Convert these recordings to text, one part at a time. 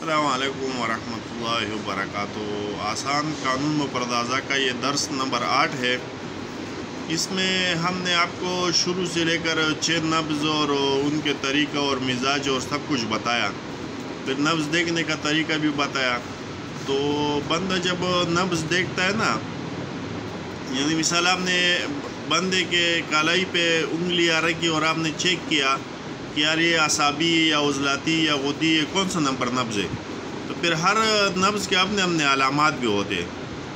अस्सलाम वालेकुम वरहमतुल्लाहि वबरकातुहू। आसान कानून मुपरदाजा का ये दर्स नंबर 8 है। इसमें हमने आपको शुरू से लेकर 6 नब्ज़ और उनके तरीक़ा और मिजाज और सब कुछ बताया। फिर नब्ज़ देखने का तरीक़ा भी बताया। तो बंदा जब नब्ज़ देखता है ना, यानी मिसाल आपने बंदे के कलाई पे उंगलियां रखी और आपने चेक किया कि यार ये आसाबी या उज़लाती या गुदी ये कौन सा नंबर नब्ज़ है, तो फिर हर नब्ज़ के अपने अपने अलामात भी होते हैं।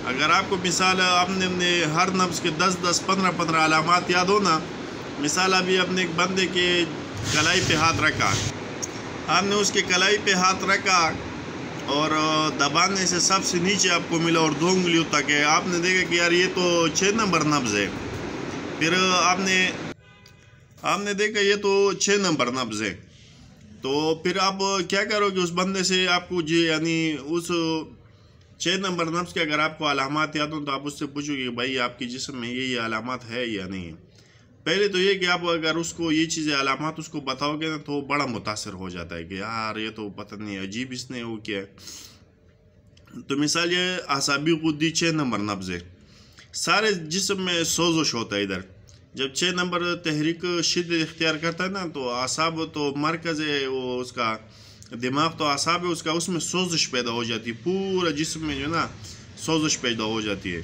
अगर आपको मिसाल आपने हर नब्ज़ के 10-10, 15-15 अलामात याद हो ना, मिसाल अभी अपने एक बंदे के कलाई पे हाथ रखा, आपने उसके कलाई पे हाथ रखा और दबाने से सबसे नीचे आपको मिला और 2 उंगलियों तक है, आपने देखा कि यार ये तो 6 नंबर नब्ज़ है। फिर आपने देखा ये तो 6 नंबर नब्ज़ है। तो फिर आप क्या करोगे उस बंदे से, आपको जी यानी उस 6 नंबर नब्ज़ के अगर आपको अलामात याद हो तो आप उससे पूछोगे भाई आपकी जिस्म में ये अलामात है या नहीं। पहले तो ये कि आप अगर उसको ये चीज़ें अलामात उसको बताओगे ना तो बड़ा मुतासर हो जाता है कि यार ये तो पता नहीं अजीब इसने वो किया है। तो मिसाल ये आसाबी गुद्दी 6 नंबर नब्ज़ है। सारे जिस्म में सोजश होता है। इधर जब 6 नंबर तहरीक शिद्दत इख्तियार करता है ना, तो आसाब तो मरकज़ है, वो उसका दिमाग तो आसाब है उसका, उसमें सोजश पैदा हो जाती है, पूरा जिस्म में जो ना सोजश पैदा हो जाती है।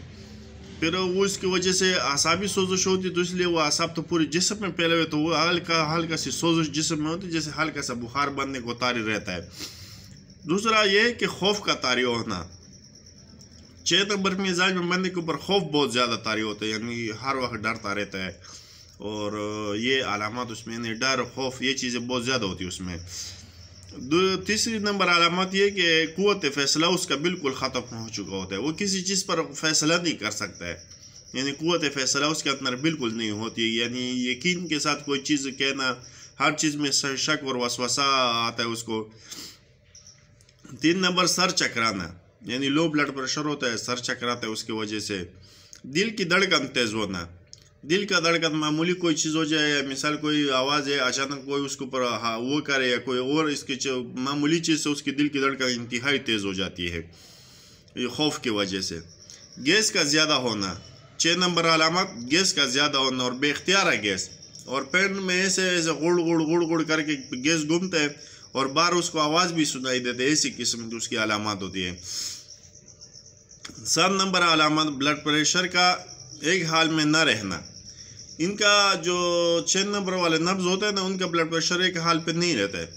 फिर वो इसकी वजह से आसाबी सोजश होती है, तो इसलिए वो आसाब तो पूरे जिस्म में फैले हुए, तो वो हल्का हल्का सी सोजश जिस्म में होती है, जैसे हल्का सा बुखार बनने को तारी रहता है। दूसरा ये कि खौफ का तारी होना, 6 नंबर मिजाज में बंदे के ऊपर खौफ बहुत ज़्यादा तारी होता है, यानी हर वक्त डरता रहता है। और ये अलामत उसमें यानी डर खौफ ये चीज़ें बहुत ज़्यादा होती है उसमें। तीसरी नंबर अलामत ये कि क़ुव्वत फ़ैसला उसका बिल्कुल ख़त्म हो चुका होता है, वो किसी चीज़ पर फ़ैसला नहीं कर सकता है, यानी क़ुव्वत फ़ैसला उसके अंदर बिल्कुल नहीं होती है, यानी यकीन के साथ कोई चीज़ कहना, हर चीज़ में शक और वसवसा आता है उसको। 3 नंबर सर चकराना, यानी लो ब्लड प्रेशर होता है, सर चकराता है उसकी वजह से। दिल की धड़कन तेज़ होना, दिल का धड़कन मामूली कोई चीज़ हो जाए, या मिसाल कोई आवाज़ है अचानक कोई उसके ऊपर वो करे या कोई और इसकी मामूली चीज़ से उसकी दिल की धड़कन इंतहाई तेज़ हो जाती है, ये खौफ की वजह से। गैस का ज़्यादा होना, 6 नंबर अलामत गैस का ज़्यादा होना और बेख्तियार गैस, और पेट में ऐसे ऐसे गुड़ गुड़ गुड़ गुड़ करके गैस घूमता है और बाहर उसको आवाज़ भी सुनाई देती है, ऐसी किस्म की उसकी अलामत होती है। 7 नंबर अलामत ब्लड प्रेशर का एक हाल में न रहना। इनका जो 6 नंबर वाले नब्ज़ होते हैं ना, उनका ब्लड प्रेशर एक हाल पे नहीं रहता है।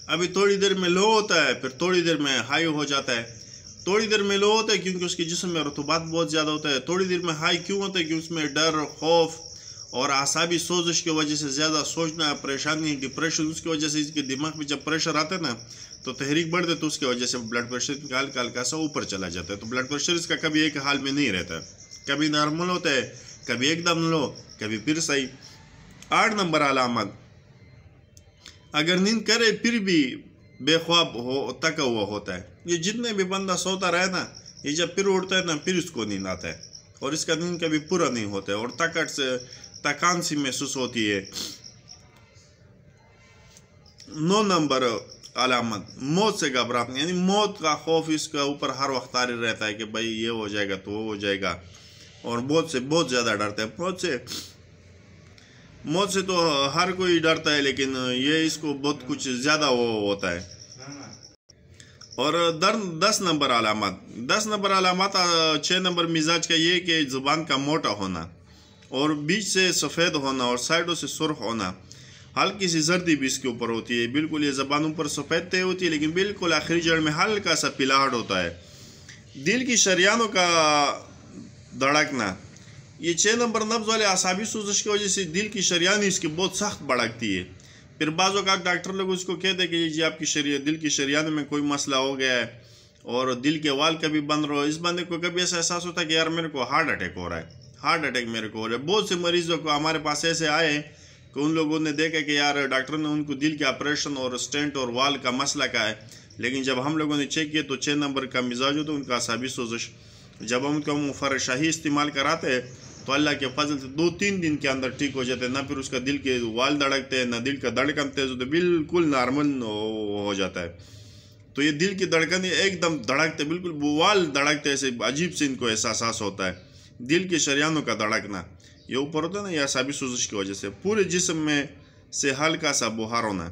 अभी थोड़ी देर में लो होता है, फिर थोड़ी देर में हाई हो जाता है। थोड़ी देर में लो होता है क्योंकि उसके जिस्म में रतूबात बहुत ज़्यादा होता है। थोड़ी देर में हाई क्यों होता है? क्योंकि उसमें डर खौफ और आसाबी सोजश की वजह से ज़्यादा सोचना, परेशानी, डिप्रेशन, उसकी वजह से इसके दिमाग में जब प्रेशर आता है ना तो तहरीक बढ़ जाती है, तो उसकी वजह से ब्लड प्रेशर हल्का हल्का सा ऊपर चला जाता है। तो ब्लड प्रेशर इसका कभी एक हाल में नहीं रहता, कभी नॉर्मल होता है, कभी एकदम लो, कभी फिर सही। 8 नंबर अलामत, अगर नींद करे फिर भी बेख्वाब हो तका हुआ होता है। ये जितने भी बंदा सोता रहे ना, ये जब फिर उठता है ना फिर उसको नींद आता है और इसका नींद कभी पूरा नहीं होता है और तकट से थकान सी महसूस होती है। 9 नंबर अलामत, मौत से घबराना, यानी मौत का खौफ इसका ऊपर हर वक्त तारी रहता है कि भाई ये हो जाएगा तो वो हो जाएगा, और मौत से बहुत ज़्यादा डरता है। मौत से तो हर कोई डरता है, लेकिन ये इसको बहुत कुछ ज़्यादा वो होता है। और 10 नंबर अलामत, 10 नंबर अलामत 6 नंबर मिजाज का ये कि ज़ुबान का मोटा होना और बीच से सफ़ेद होना और साइडों से सुर्ख होना, हल्की सी जर्दी भी इसके ऊपर होती है। बिल्कुल ये ज़बान ऊपर सफ़ेद तय होती है, लेकिन बिल्कुल आखिरी जड़ में हल्का सा पिलाहट होता है। दिल की शरियानों का धड़कना, ये 6 नंबर नब्ज़ वाले आसाबी सोजश की वजह से दिल की शरियान इसकी बहुत सख्त भड़कती है। फिर बाज़ों का डॉक्टर लोग उसको कहते हैं कि जी आपकी दिल की शरियान में कोई मसला हो गया है और दिल के वाल कभी बंद रहो। इस बंदे को कभी ऐसा एहसास होता है कि यार मेरे को हार्ट अटैक हो रहा है, हार्ट अटैक मेरे को हो रहा है। बहुत से मरीजों को हमारे पास ऐसे आए कि उन लोगों ने देखा कि यार डॉक्टर ने उनको दिल के ऑपरेशन और स्टेंट और वाल का मसला का है, लेकिन जब हम लोगों ने चेक किया तो 6 नंबर का मिजाज होता है उनका आसाबी सोजश। जब हम उनका मुफर शाही इस्तेमाल कराते हैं तो अल्लाह के फजल से 2-3 दिन के अंदर ठीक हो जाते हैं, ना फिर उसका दिल के वाल धड़कते हैं, ना दिल का धड़कन तेज होते, बिल्कुल नॉर्मल हो जाता है। तो ये दिल की धड़कन एकदम धड़कते, बिल्कुल बुवाल धड़कते, ऐसे अजीब से इनको एहसास होता है। दिल के शरियानों का धड़कना ये ऊपर होता है ना, ये असाबी सोजिश की वजह से। पूरे जिस्म में से हल्का सा बुखार होना,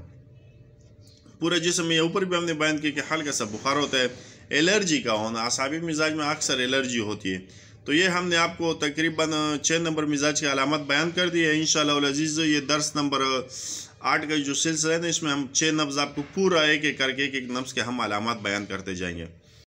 पूरे जिस्म में, ऊपर भी हमने बयान किया कि हल्का सा बुखार होता है। एलर्जी का होना, असाबी मिजाज में अक्सर एलर्जी होती है। तो ये हमने आपको तकरीबन 6 नंबर मिजाज की अलामत बयान कर दी है। इंशाअल्लाह अज़ीज़ ये दर्स नंबर 8 का जो सिलसिला है ना, इसमें हम 6 नब्ज़ आपको पूरा एक एक करके एक एक नब्ज़ के हम अलामत बयान करते जाएंगे।